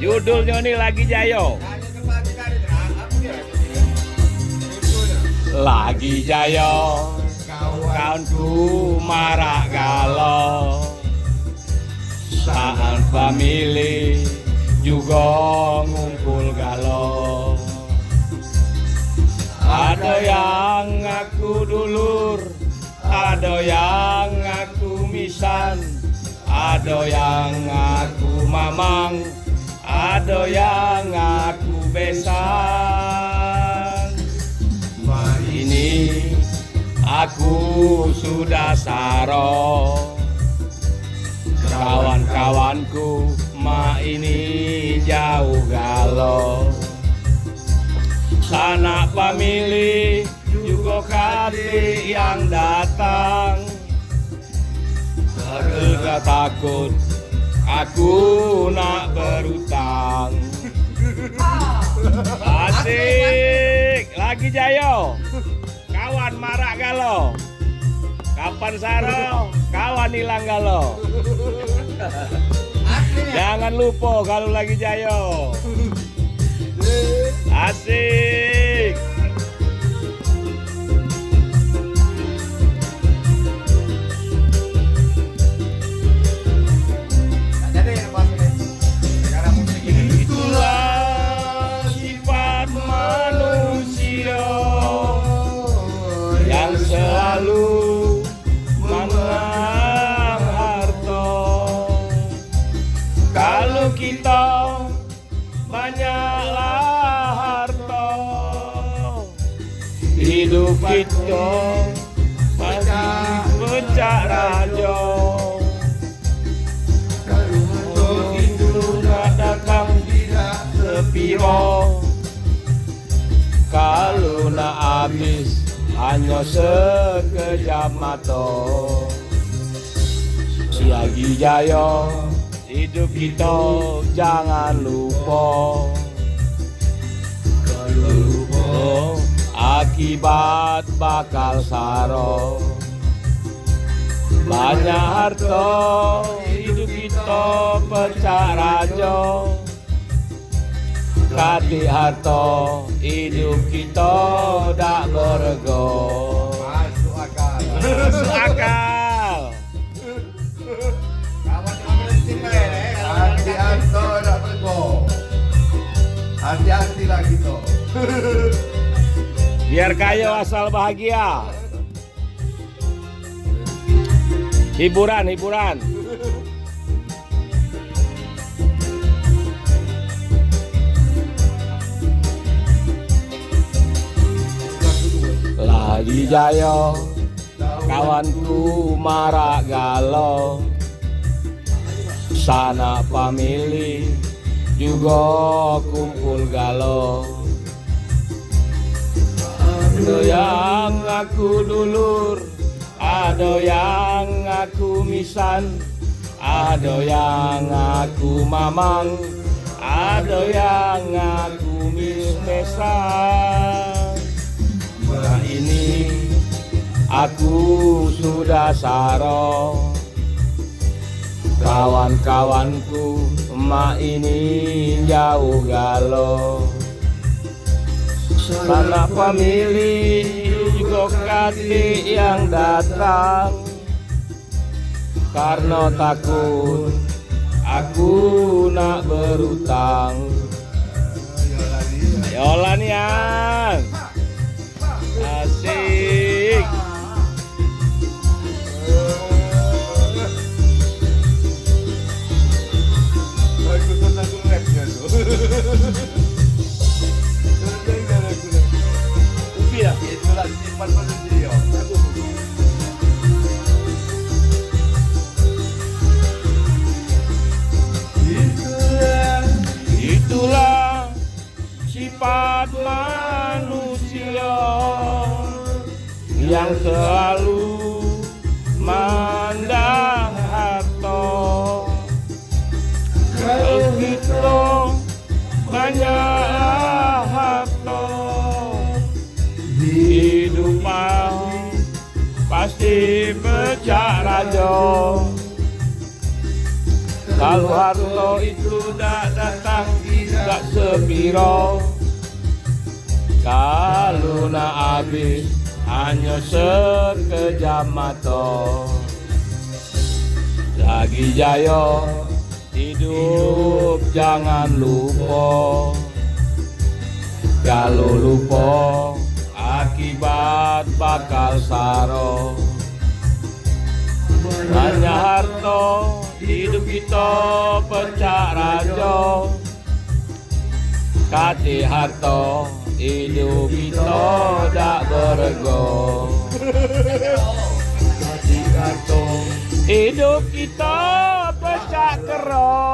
Judulnya nih lagi Jayo. Lagi Jayo, kawanku marak galau. Saat famili juga ngumpul galau. Ada yang ngaku dulur, ada yang ngaku misan, ada yang ngaku mamang, ada yang ngaku besan. Ini aku sudah saro, kawan-kawanku ma ini jauh galau. Sanak famili juga kati yang datang. Gak takut aku nak berutang. Asik, lagi Jayo, kawan marak galau. Kapan saro, kawan hilang galau. Jangan lupa kalau lagi Jayo. Asik. Itulah sifat manusia yang selalu mengenang harta. Kalau kita banyaklah harta, hidup kita pasti pecah raja. Kalau itu gak datang tidak sepiro, kalau nak habis hanya sekejap mata. Siagi Jayo, hidup kita jangan lupa. Kalau lupa akibat bakal saro. Banyak harta hidup kita pecah raja. Kati harta hidup kita dak bergo. Masuk akal. Masuk akal. Hati-hati dak bergo. Hati-hatilah kita. Biar kaya asal bahagia. Hiburan, hiburan. Lagi Jayo, kawanku marak galau. Sanak famili juga kumpul galau. Ada yang ngaku dulur, ada yang ngaku misan, ada yang ngaku mamang, ada yang ngaku besan. Nah ini aku sudah saro, kawan-kawanku emak ini jauh galau. Sanak famili juga kati yang datang. Karena takut aku nak berutang. Yolan yang asik. Itulah sifat manusia. Itulah sifat manusia yang selalu mandang harta. Kalau kita banyak harta, hidup pasti pecah raja. Kalau harta itu tak datang tak sepiro, kalau nak habis hanya sekejap mata. Lagi jaya hidup jangan lupa, kalau lupa akibat bakal saro. Hanya harta hidup kita pecah raja, kati harta hidup kita tak berego. Kati harta hidup kita pecah kero.